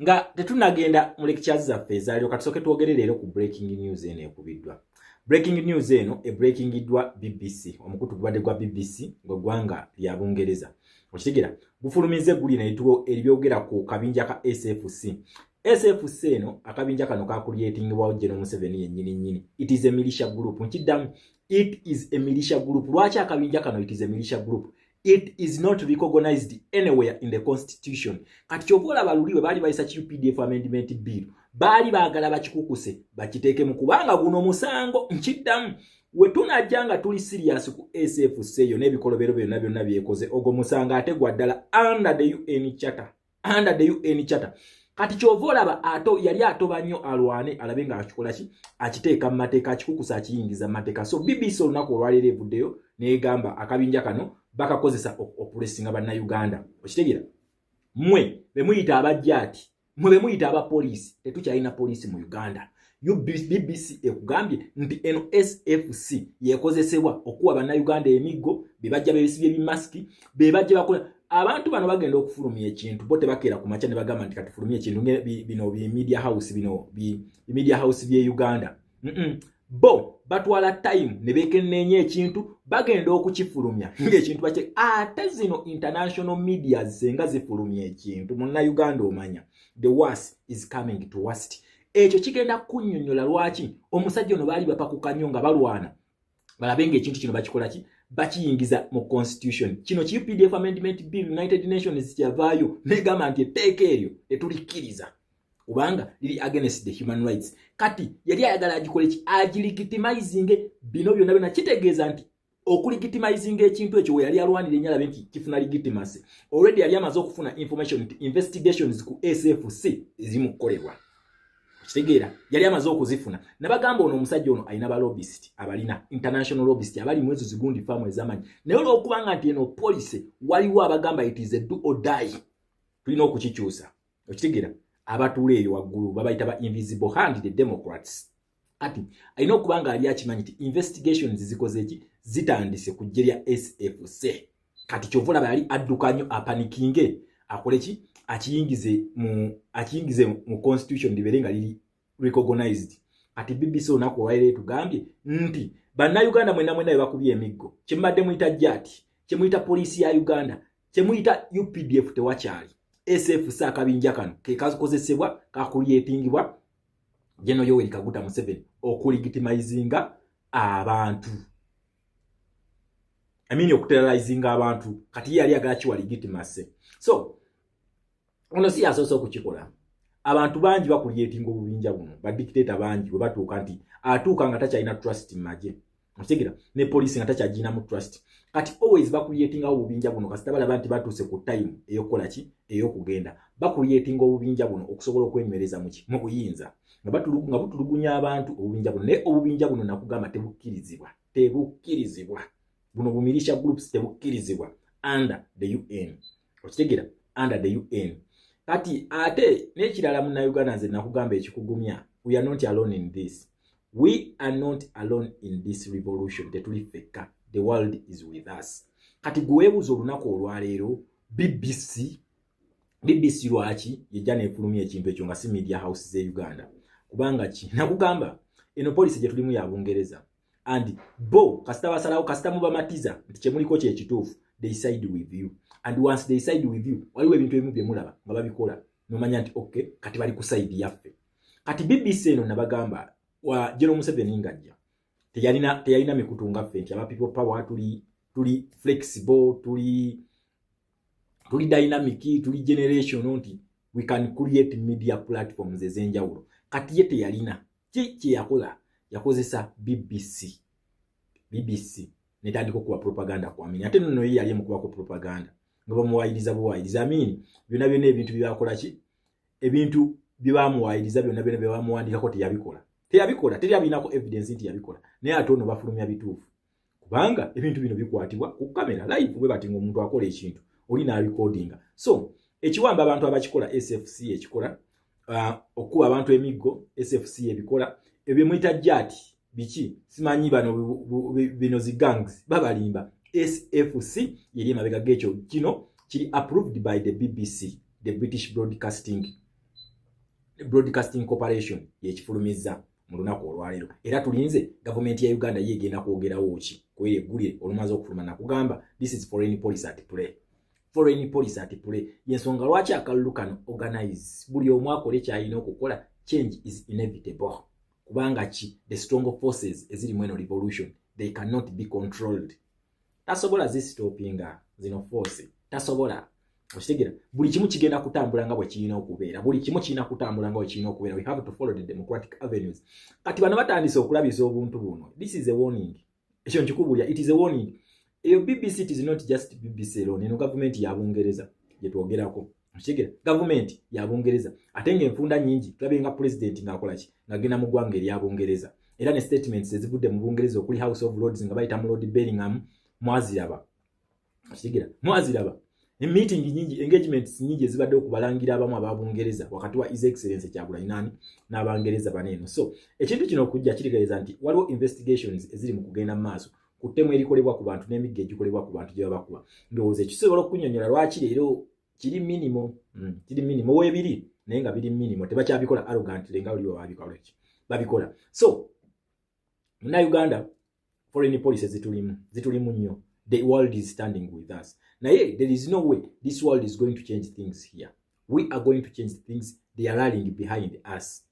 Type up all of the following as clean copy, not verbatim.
nga tetunagenda mu lectures zaffe ezaaliro katusoke twogere leero ku breaking news eno ekubiddwa. Breaking news eno ebreakingiddwa BBC, omukutu gubadde gwa BBC gw'eggwanga lya Bungereza. Okitegera gufulumize guli naituo ebyogera ku kabinja ka SFC. SFC eno akabinja kano ka creatingibwawo General Museveni yennyini. It is a militia group. Nkiddamu, it is a militia group. Lwaki akabinja kano it is a militia group? It is not recognized anywhere in the constitution. Kati kyobola baluliwe bali bayisa UPDF amendment bill. Bali baagala bakikukuse bakiteeke mu kubanga guno musango. Nkiddamu, we tunajjanga tuli serious ku SFC yo n'ebikolobero byonna byonna byekoze ogwo musanga ategwa ddala under the UN charter. Under the UN charter. Kati kyovola ato yali atoba nnyo alwane alabe nga akikola ki akiteeka mu mateeka akikukusa akiyingiza mu mateeka. So BBC olunaku olwaleero evuddeyo n'egamba akabinja kano bakakozesa okulesinga bannayuganda. Okitegera, mmwe be muyita abajjaati, mmwe be muyita abapoliisi, tetukyalina poliisi mu Uganda. BBC ekugambye nti eno SFC yekozesebwa okuwa bannayuganda emiggo, be bajja beesibye ebimasiki, be bajja bakola. Abantu bano bagenda okufulumya ekintu bo tebakeera ku makya ne bagamba nti katufulumye ekintu bino bi media house bino bi media house bye Uganda. Bo batwala time ne bekenenye ekintu bagenda okukifulumya ng'ekintu bakye ate zino international media zenga zifulumya ekintu munna Uganda omanya the worst is coming to worst. Ekyo kigenda kunnyonnyola lwaki omusajja ono baali bapa ku kanyonga balwana balabenga ekintu kino bakikola ki bakiyingiza mu constitution. Kino ki UPDF amendment bill United Nations kyavaayo negamba nti etteeka eryo tetulikkiriza kubanga liri against the human rights. Kati yali ayagala agikole ki agilegitimizinge bino byonna byonna kitegeeza nti okulegitimizinga ekintu ekyo we yali alwanira ennyalabe nti kifuna legitimacy. Already yali amaze okufuna information nti investigations ku SFC zimukolebwa. Kitegeera yali amaze okuzifuna nabagamba ono omusajja ono alina ba lobbyist abalina international lobbyist abali mu ezo zigundi famu ezamanyi naye olwokubanga nti eno police waliwo abagamba it is a do or die tulina okukikyusa. Okitegeera abatuula eyo waggulu babayita ba invisible hand the Democrats. Ati alina okubanga ali akimanyi nti investigations zikoze eki zitandise ku ggye lya SFC. Kati kyovola bali adduka nnyo apanikinge akole ki akiyingize mu constitution liberenga liri recognized. Ati BBC onako waire tugambye nti bannayuganda mwena bakubye emiggo kyembadde muyita jati kyemuyita poliisi ya Uganda kyemuyita UPDF tewakyali SFC akabinja kano ke kakozesebwa kakulyetingibwa General Yoweri Kaguta Museveni okulegitimizinga abantu. Okuterrorizinga abantu kati yali agachiwa legitimacy. So ono si asoso okukikola. Abantu bangi bakulyetinga obubinja buno ba dictator bangi bwe batuuka nti atuuka nga takyalina trust maje. Okitegera ne police nga takyagina mu trust. Kati always bakulyetinga obubinja buno kasita balaba nti batuuse ku time eyokola ki eyokugenda. Bakulyetinga obubinja buno okusobola okwenywereza mu buyinza. Nga butulugunya abantu obubinja buno ne obubinja buno nakugamba tebukkirizibwa. Buno bumilisha groups tebukkirizibwa under the UN. Okitegera under the UN. Kati ate n'ekirala munnayuganda nze nakugamba ekikugumya, we are not alone in this. We are not alone in this revolution. Tetuli fekka. The world is with us. Kati gwebuzo olunaku olwaleero BBC lwaki yejja n'efulumya ekintu ekyo nga si media house ze Uganda. Kubanga ki nakugamba eno police gye tulimu ya Bungereza. And bo kasita basalawo kasita mubamatiza nti kyemuliko kye kituufu they side with you. And once they side with you waliwo ebintu ebimu bye mulaba nga babikola nomanya nti okay kati bali ku side yaffe. Kati BBC eno nabagamba wa General Museveni ngajja teyalina mikutunga ffe nti aba people power tuli flexible tuli dynamic tuli generation nti we can create media platforms ezenjawulo. Kati ye teyalina kye yakola yakozesa BBC netandika okuba propaganda kwamini ate nno ye yali mukuba ku propaganda nga bamuwayiriza byonna ebintu byakola ki ebintu byebamuwayiriza byonna byebamuwandikako teyabikola terabinako evidence nti yabikola naye ate ono bafulumya bituufu kubanga ebintu bino bikwatibwa ku kamera live bwe batinga omuntu akola ekintu oli na recordinga. So ekiwamba abantu abakikola SFC ekikola okuba abantu emiggo SFC ebikola ebyo muyita jati biki simanyi bano bino zigangs babalimba. SFC yeri emabega gekyo kino kiri approved by the BBC, the British Broadcasting Broadcasting Corporation yekifulumizza mu lunaku olwaleero era tulinze gavumenti ya Uganda yegenda kwogerawo ki kwere gulye olumaze okufuluma na kugamba this is foreign policy at play. Foreign policy at play yensonga lwaki akalulu kano organize buli omu akole kyalina okukola. Change is inevitable kubanga ki the strong forces eziri mweno revolution they cannot be controlled. Tasobola zistopinga zino force tasobola okitegera buli kimu kigenda kutambula nga bwe kirina okubeera buli kimu kirina kutambula nga bwe kirina okubeera. We have to follow the democratic avenues. Kati bano batandise okulabisa obuntu buno. This is a warning. Ekyo nkikubulya it is a warning. Eyo BBC it is not just BBC alone. Eno government ya Bungereza gye twogerako. Okitegera government ya Bungereza ate ng'enfunda nnyingi tulabenga president ng'akola ki ng'agenda mu ggwanga erya Bungereza era ne statements ezivudde mu Bungereza okuli House of Lords nga bayita mu Lord Bellingham mwaziraba. Okitegera mwaziraba meeting nyingi engagements nyingi ezibadde okubalangira abamu ababungereza wakati wa His Excellency Kyagulanyi n'abangereza baneno. So ekintu kino okujja kirigaliza nti waliwo investigations eziri mu kugenda maaso ku ttemu erikolebwa ku bantu n'emigga egikolebwa ku bantu gye babakuba. Ndowooza ekisobola okunyonyola lwaki leero kiri minimo webiri naye nga biri minimo tebakyabikola arrogantly nga oliwo babikola. So muna Uganda foreign policy zitulimu nnyo. The world is standing with us. Naye there is no way this world is going to change things here. We are going to change things. They are rallying behind us.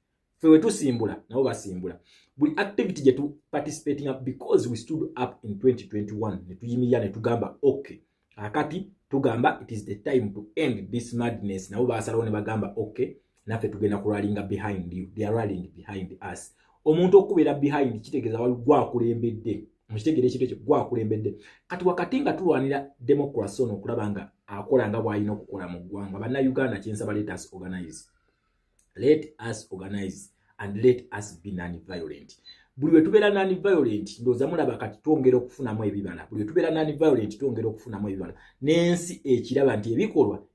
Fewe tusimbula nabo basimbula. Buli activity jetu participating up because we stood up in 2021 ne tuyimirira ne tugamba okay. Akati tugamba it is the time to end this madness. Nabo basalawo ne bagamba okay. Naffe tugenda kurallinga behind you. They are rallying behind us. Omuntu okubeera behind kitegeeza waliwo akulembedde. Mukitegere ekintu ekyo gwakulembedde. Kati wakati nga tulwanira democracy ono okulaba nga akola nga bw'alina okukola mu ggwanga. Bannayuganda kyensaba let us organize. Let us organize and let us be non-violent. Buli we tubeera non-violent ndowooza mulaba kati twongera okufunamu ebibala. Buli we tubeera non-violent twongera okufunamu ebibala. N'ensi ekiraba nti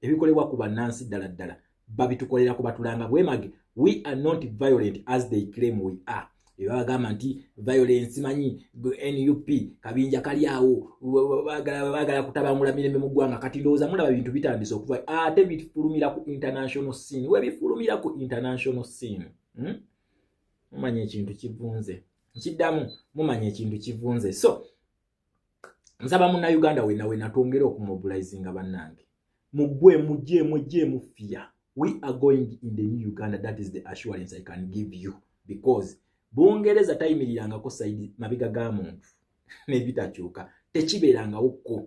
ebikolebwa ku bannansi ddala ddala babitukolera ku batulanga bwemage. We are not violent as they claim we are. Bagamba nti violence manyi NUP kabinja kali awo bagala kutabangula mirembe mu ggwanga. Kati ndowooza mulaba bintu bitandise okuva ate bifulumira ku international scene. We bifulumira ku international scene. Mumanye ekintu kivunze. Nkiddamu mumanye ekintu kivunze. So nsaba munna Uganda wena twongere okumobilizinga bannange. Mugwe mujje mufia. We are going in the new Uganda. That is the assurance I can give you because Bungereza tayimirirangako saidi mabiga ga muntu nebitakyuka tekiberanga ukko.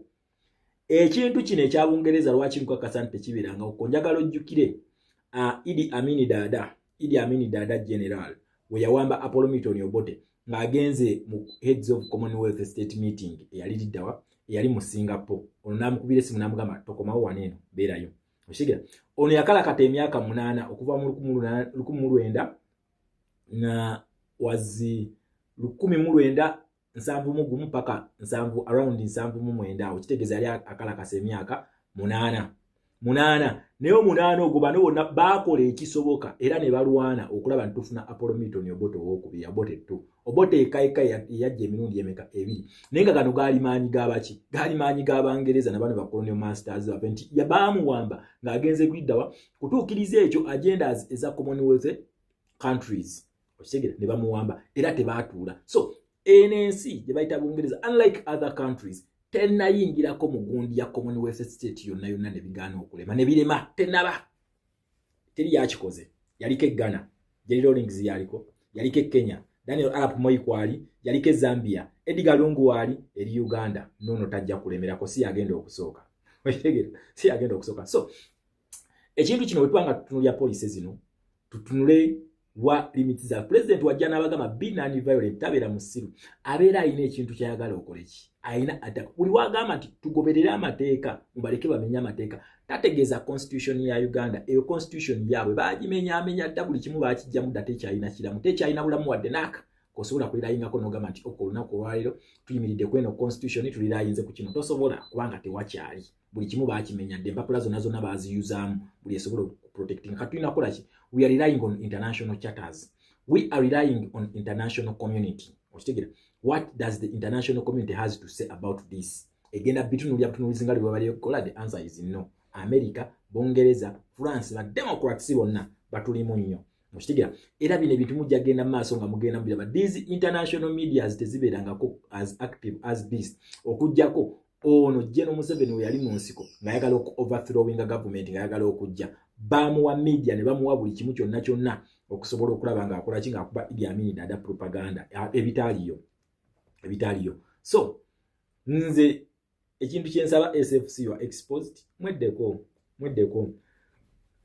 Ekintu kino ekya Bungereza lwaki nkakasa tekiberanga ukko njagala ojjukire Idi Amin Dada General we yawamba Apollo Milton Obote ng'agenze mu Heads of Commonwealth State Meeting eyali liddawa eyali mu Singapore. Ono namukubira simu namugamba tokomawo waneno beerayo. Oshigira ono yakalakata emyaka 8 okuva mu 1900 na wazi 1971 mpaka 7 around 79 okitegeeza ali akalakasa emyaka 8 naye 8 ogwo bano bonna baakola ekisoboka era ne balwana okulaba ntufuna Apollo Milton Obote owokubiri Obote 2 Obote ekaika yajja emirundi emeka ebiri naye nga gano gaali maanyi g'abaki gaali maanyi g'Abangereza nabano ba colonial masters abenti yabaamuwamba ng'agenze gwiddawa kutuukiriza ekyo agendas eza Commonwealth countries okitegera ne bamuwamba era tebaatuula. So NNC gye bayita Bungereza unlike other countries tennayingirako mu gundi ya Commonwealth state yonna ne bigaana okulema ne birema tennaba teri yakikoze. Yaliko Ghana Jerry Rawlings yaliko Kenya Daniel Arap Moi kwali yaliko Zambia Edgar Lungu wali eri Uganda nono tajja kulemerako si agenda okusooka. Okitegera si agenda okusooka. So ekintu kino wetwanga tutunulya police zino tutunule wa limits za president wa jana bagama be non-violent tabera musiru abeera ayina ekintu kyayagala okoleki ayina ata buli wagamba nti tugoberera amateeka mubaleke bamenya amateeka tategeeza constitution ya Uganda eyo constitution yaabwe bagimenya dda buli kimu bakijja mudda tekyayina kiramu tekyayina bulamu wadde naka kosobola kulirayingako nogamba nti olunaku olwaleero tuyimiridde kweno constitution tulirayinze ku kino tosobola kubanga tewakyali buli kimu bakimenya dde empapula zonna baziyuzaamu buli esobola protecting katulina kola ki. We are relying on international charters. We are relying on international community. What does the international community has to say about this? Again, the answer is no. America, Bungereza, France, the Democrats, batulimu nnyo. Oshitigira era bino ebintu mujja genda maaso nga mugenda mbiraba. These international medias tezibeerangako as active as this okujjako ono General Museveni we yali mu nsiko ng'ayagala overthrowing government ng'ayagala okujja bamuwa media ne bamuwa buli kimu kyonna kyonna okusobola okulaba ng'akola ki ng'akuba Idi Amin Dada propaganda ebitaaliyo. So nze ekintu kyensaba SFC you exposed mweddeko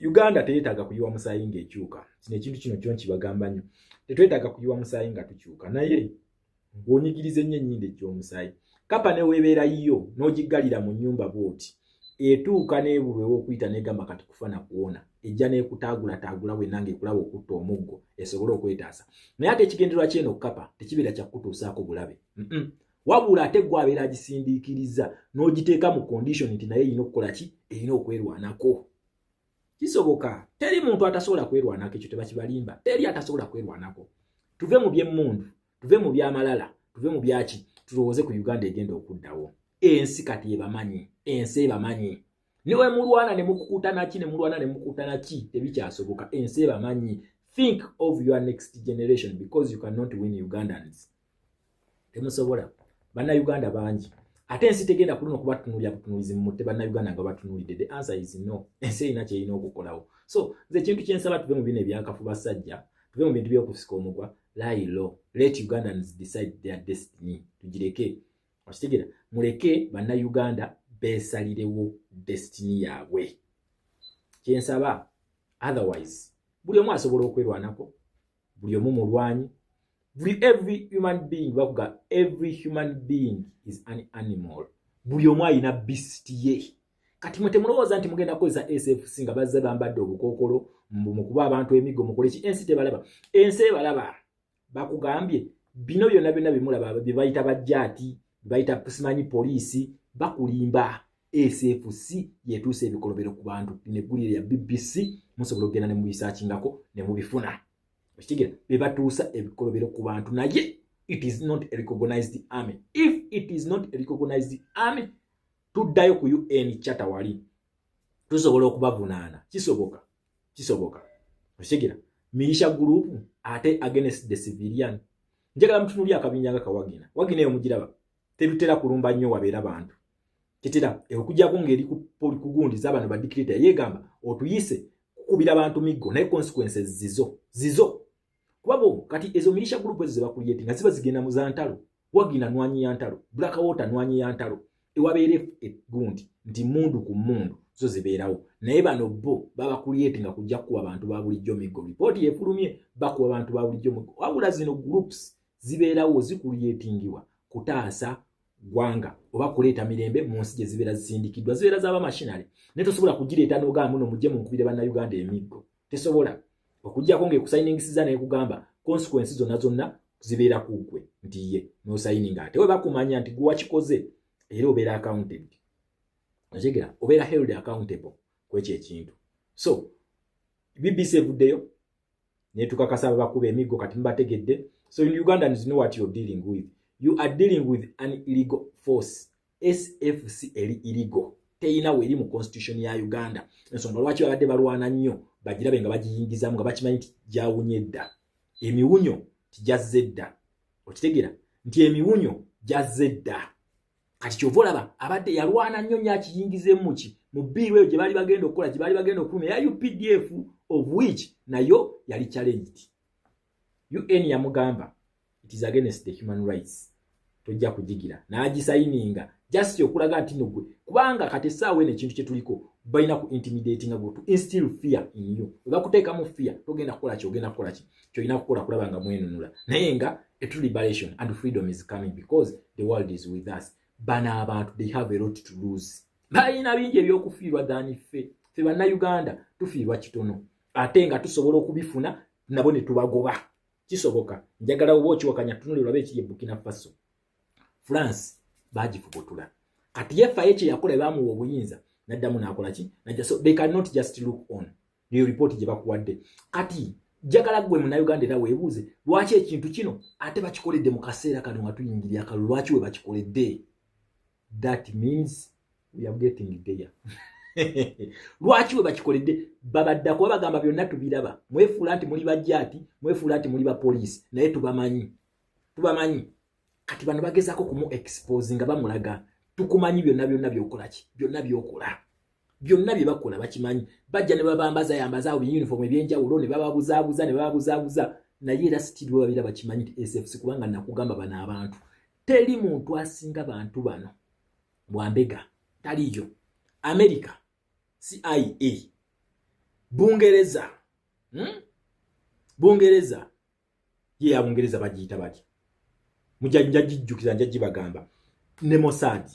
Uganda teetaaga kuyiwa musaayi ng'ekyuka. Kino ekintu kino kyo nkibagamba nnyo. Tetwetaaga kuyiwa musaayi nga tukyuka. Naye ng'onyigiriza ennyo ennyinda egy'omusaayi. Kapa ne weebeera yo n'ogiggalira mu nnyumba bw'oti. Etuuka n'ebulwewo okuyita n'egamba kati kufa na kuwona. Ejja n'ekutaagula we nange ekulaba okutta omuggo esobole okwetaasa. Naye ate ekigendererwa kyeno kapa tekibeera kya kutuusaako bulabe. Wabula ate gwe abeera agisindiikiriza n'ogiteeka mu condition nti naye erina okukola ki? Erina okwerwanako. Kisoboka. Teri muntu atasobola kwerwanako, ekyo tebakibalimba. Teri atasobola kwerwanako. Tuve mu by'emmundu, tuve mu by'amalala, tuve mu byaki, tulowooze ku Uganda egenda okuddawo. Ensi kati ebamanyi, ensi ebamanyi. Niwe mulwana ne mukukutana ki ne mulwana ne mukukutana ki tebikyasoboka. Ensi ebamanyi. Think of your next generation because you cannot win Ugandans. Temusobola. Bannayuganda bangi. Ate ensi tegenda kuluna okubatunulira butunulizi mutte bannayuganda nga batunulidde. The answer is no. Ensi erina kyerina okukolawo. So nze ekintu kyensaba tuve mu bino ebyankafu basajja, tuve mu bintu by'okusika omugwa, lie low. Let Ugandans decide their destiny. Tugireke. Okitegera muleke bannayuganda beesalirewo destiny yaabwe. Kyensaba otherwise buli omu asobola okwerwanako, buli omu mulwanyi. Every human being, every human being is an animal. Buli omu alina beast ye. Kati mwe temulowooza nti mugenda kukozesa SFC nga bazze bambadde obukookolo mu kuba abantu emigo mukole ki? Ensi tebalaba. Ensi ebalaba. Bakugambye bino byonna bimulaba bye bayita bajjaati, bayita simanyi poliisi, bakulimba. SFC yetuuse ebikolobero ku bantu neggulire ya BBC musobola okugenda ne mubisaakingako ne mubifuna. Okitegera be batuusa ebikolobero ku bantu naye it is not a recognized army. If it is not a recognized army, tuddayo ku UN charter wali tusobola okubavunaana. Kisoboka. Okitegera militia group ate against the civilian. Njagala mutunuli akabinja nga Kawagina. Wagina eyo mugiraba. Tebitera kulumba nnyo wabeera bantu. Kitira okujjako ngeri kugundi z'abantu ba dictator yegamba otuyise kukubira abantu miggo naye consequences zizo. Kubabo kati ezo militia group ezo zebakuliyeti nga ziba zigenda mu zantalo. Wagina nwanyi ya ntalo, Blackwater nwanyi ya ntalo. Ewabeere egundi nti mundu ku mundu zo zibeerawo. Naye bano bo babakuliyeti nga kujja kuwa abantu ba bulijjo miggo. Report yefulumye bakuwa abantu ba bulijjo miggo. Wabula zino groups zibeerawo zikuliyetingibwa kutaasa gwanga oba kuleeta mirembe mu nsi gye zibeera zisindikiddwa zibeera z'aba machinery. Ne tosobola kugireeta n'ogamba muno mujje mu nkubire bannayuganda emiggo. Tesobola. Okujjako ng'ekusainingisiza naye kugamba consequences zonna zibeera ku ggwe nti ye n'osayininga ate we bakumanya nti gwe wakikoze era obeera accounted. Otegera obeera held accountable ku ekyo ekintu. So BBC evuddeyo ne tukakasa abakuba emiggo kati mubategedde. So in Ugandans know what you're dealing with. You are dealing with an illegal force. SFC eri illegal. Teina weri mu constitution ya Uganda. Ensonga lwaki babadde balwana nnyo bagirabe nga bagiyingizamu nga bakimanyi nti gyawunye dda. Emiwunyo tijazze dda. Okitegera nti emiwunyo jazze dda. Kati kyovolaba abadde yalwana nnyo nyakiyingizemu ki mu biiru eyo gye bali bagenda okukola gye bali bagenda okuluma ya UPDF of which nayo yali challenged. UN yamugamba it is against the human rights. Tojja kujigira n'agisayininga just okulaga nti nogwe kubanga kati saawe ne kintu kye tuliko balina ku intimidating abo to instill fear in you. Bakuteeka mu fear togenda kukola ki ogenda kukola ki kyolina kukola kulaba nga mwenunula naye nga a true liberation and freedom is coming because the world is with us. Bana abantu they have a lot to lose. Balina bingi ebyokufiirwa than ffe bannayuganda tufiirwa kitono ate nga tusobola okubifuna nabo ne tubagoba. Kisoboka njagala oba okiwakanya tunule olwabe ekiri Burkina Faso. France bagifubutula kati yefa eche yakola bamuwa obuyinza naddamu nakola ki najja. So they cannot just look on the report gye bakuwadde. Kati jagala gwe Munnayuganda era weebuuze lwaki ekintu kino ate bakikoledde mu kaseera kano nga tuyingirira akalulu lwaki we bakikoledde. That means we are getting there. lwaki we bakikoledde babadda kuba bagamba byonna tubiraba mwefuula nti muli bajjaati mwefuula nti muli bapoliisi naye tubamanyi kati bano bagezaako kumu expose nga bamulaga tukumanyi byonna byokola ki byonna byokola byonna bye bakola bakimanyi bajja ne babambaza yambaza awo uniform ebyenjawulo ne bababuzaabuza naye era still bwe babira bakimanyi nti SFC kubanga nakugamba bano abantu teri muntu asinga bantu bano Bwambega taliyo America CIA Bungereza Bungereza ye Abungereza bagiyita bati mujanja jijjukiza njaji bagamba ne Mossad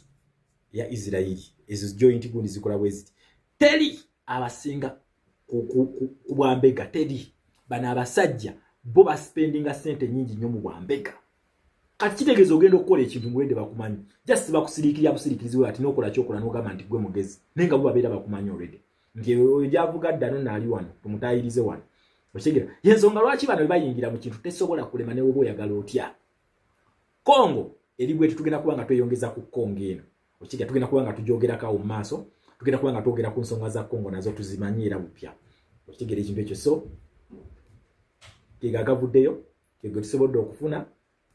ya Israeli ezo joint gundi zikola bweziti teri abasinga ku Bwambega teri bana abasajja bo ba spendinga sente nyingi nnyo mu Bwambega kati kitegeeza ogenda okukola ekintu mwende bakumanyi just bakusirikirya busirikiriziwe ati nokola kyokola n'ogamba nti gwe mugezi nenga bo babeera bakumanyi already nti ojavuga ddano naali wano tumutayirize wano okitegera yensonga lwaki bano bayingira mu kintu tesobola kulema ne woba oyagala otya Kongo eri bwe tugenda kuba nga tweyongeza ku Kongo eno okitegera tugenda kuba nga tujogerako awo mu maaso tugenda kuba nga twogera ku nsonga za Kongo nazo tuzimanyiira bupya okitegera ekintu ekyo so kigagavuddeyo kigwe tusobodde okufuna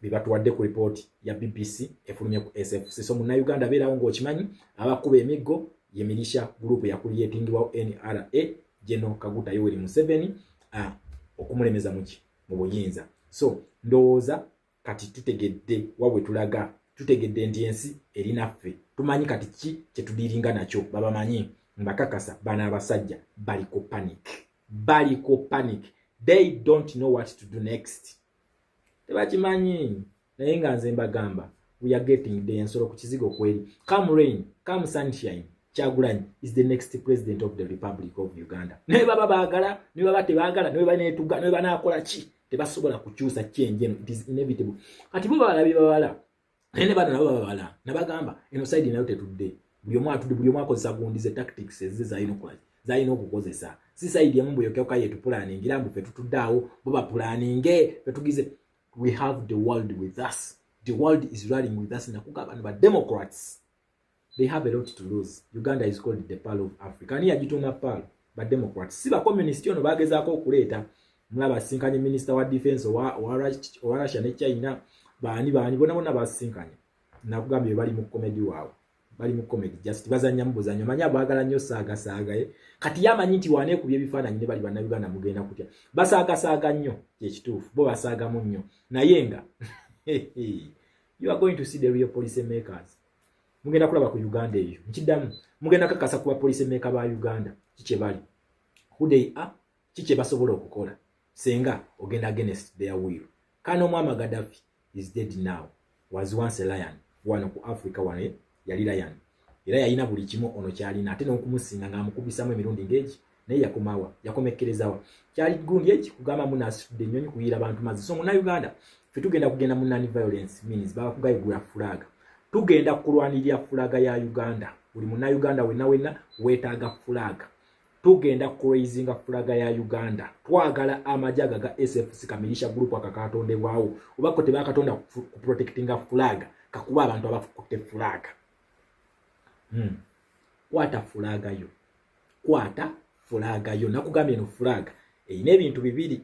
bibatuwadde ku report ya BBC efulumye ku SFC so muna Uganda beerawo ng'okimanyi abakuba emiggo ye militia group ya creating wa NRA General Kaguta Yoweri Museveni okumulemeza muki mu buyinza so ndowooza kati tutegedde wabwe tulaga tutegedde ndi ensi erinaffe tumanyi kati ki kyetudiringa nakyo babamanyi mbakakasa bana abasajja baliko panic they don't know what to do next tebakimanyi naye nga nze mbagamba we are getting the ensolo ku kizigo kweri come rain come sunshine Kyagulanyi is the next president of the Republic of Uganda ne baba baagala ne baba tebaagala ne banetuga ne banakola ki tebasobola kukyusa change it is inevitable kati bo balabi babala ne bana nabo babala nabagamba eno side nayo tetudde buli omu akozesa gundize tactics zaino okukozesa si side yambu yokyuka yetu planning ngirambu fe tutuddawo bo ba planning fe tugize we have the world with us the world is running with us nakugaba ba Democrats they have a lot to lose Uganda is called the Pearl of Africa ani yagituna Pearl ba Democrats si ba communist ono bagezaako okuleeta mulaba sinkanye minister wa defense wa Russia ne China bani bona basinkanye nakugambye bali mu comedy wao bali mu comedy just bazanya mbuzanyo manya baagala nnyo saaga kati yamanyi nti wane ku byebifaananyi ne bali bana Uganda mugenda kutya basaaga nnyo ekituufu bo basaaga mu nnyo naye nga you are going to see the real policy makers mugenda kulaba ku Uganda eyo nkiddamu mugenda kakasa ku policy maker ba Uganda kiche bali who they are kiche basobola okukola senga ogenda against their will Kano Muammar Gaddafi is dead now was once a lion wano ku Africa wane yali lion era yalina buli kimu ono kyalina ate n'okumusinga ng'amukubisamu emirundi ng'egi naye yakomawa yakomekkerezawa kyali gundi eki kugamba munasudde ennyonyi kuyira abantu mazzi so muna Uganda fe tugenda kugenda mu non-violence means bakugayigula flag tugenda kulwanirira flag ya Uganda buli muna Uganda wenna weetaaga flag tugenda raising flag ya Uganda twagala amajaga ga SFC kamilisha group akakatondebwawo obako tebakatonda ku protecting flag kakuba abantu abafukutte flag kwata flag yo nakugambye no flag eyina ebintu bibiri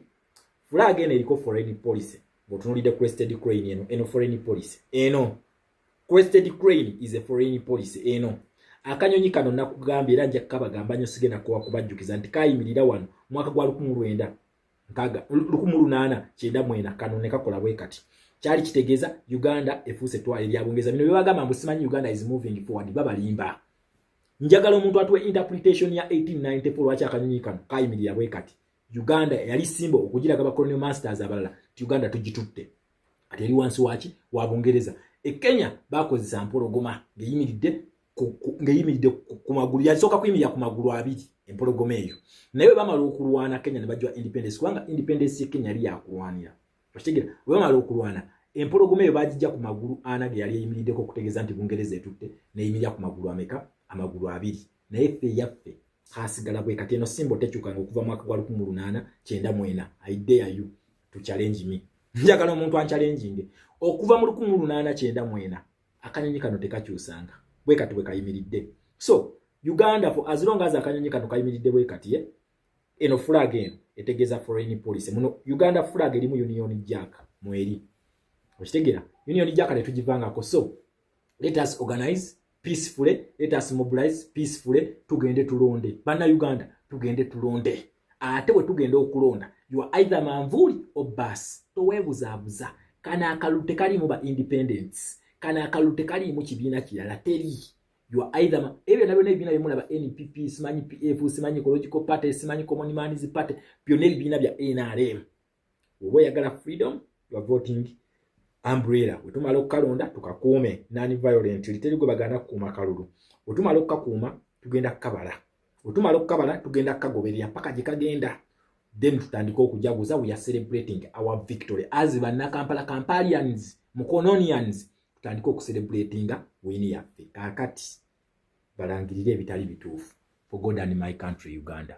flag eno eriko foreign policy botunulide crested crane eno foreign policy eno crested crane is a foreign policy eno akanyonyi kano nakugambye era nja kabagamba nyo sigena kwa kubajjukiza nti kayimirira wano mwaka gwa 1890 kano ne kakola bwe kati kyali kitegeeza Uganda efuse twali lyabongeza bino byabagamba mbusimanyi Uganda is moving forward babalimba njagala omuntu atwe interpretation ya 1894 lwachi akanyonyi kano kayimirira bwe kati Uganda yali simbo okugira gaba colonial masters abalala Uganda tugitutte ati eri wansi wachi wabongereza Kenya bakozesa mpologoma ngeyimiridde ku magulu yasoka kuyimirira ku magulu abiri empologoma eyo naye bamala okulwana Kenya ne bajwa independence kwanga independence ya Kenya yali yakulwanira okitegera bamala okulwana empologoma eyo bajija ku magulu anage yali yimiridde ko kutegeeza nti Bungereza etutte ne yimirira ku magulu ameka amagulu abiri naye fe yaffe hasigala bwe kati eno simbo tekyukanga okuva mwaka gwa 1890 I dare you to challenge me njagala omuntu anchallenging okuva mu 1890 akanyonyi kano tekakyusanga bwe kati bwe kayimiridde so Uganda for as long as akanyonyi kano kayimiridde bwe kati eno flag eno etegeeza foreign policy muno Uganda flag erimu Union Jack mweri okitegera Union Jack netugivangako so let us organize peacefully let us mobilize peacefully tugende tulonde bana Uganda tugende tulonde ate we tugende okulonda you are either manvuli or bus towebuzabuza kana akalute kali mu ba independence kana akalute kali mu kibiina kirala teri you are either ebyo nabyo nebina bimula ba NPP simanyi PF simanyi ecological party simanyi common man's party byonna ebina bya NRM owe yagala freedom you are voting umbrella wetumala okukalonda tukakuume nani violent literi gwe bagana kuuma kalulu wetumala okukakuuma tugenda kabala wetumala okukabala tugenda kagoberya paka gye kagenda then tutandika okujaguza we are celebrating our victory as banna Kampalians Mukononians tutandika okucelebratinga wini yaffe kakati balangirire ebitali bituufu for God and my country Uganda.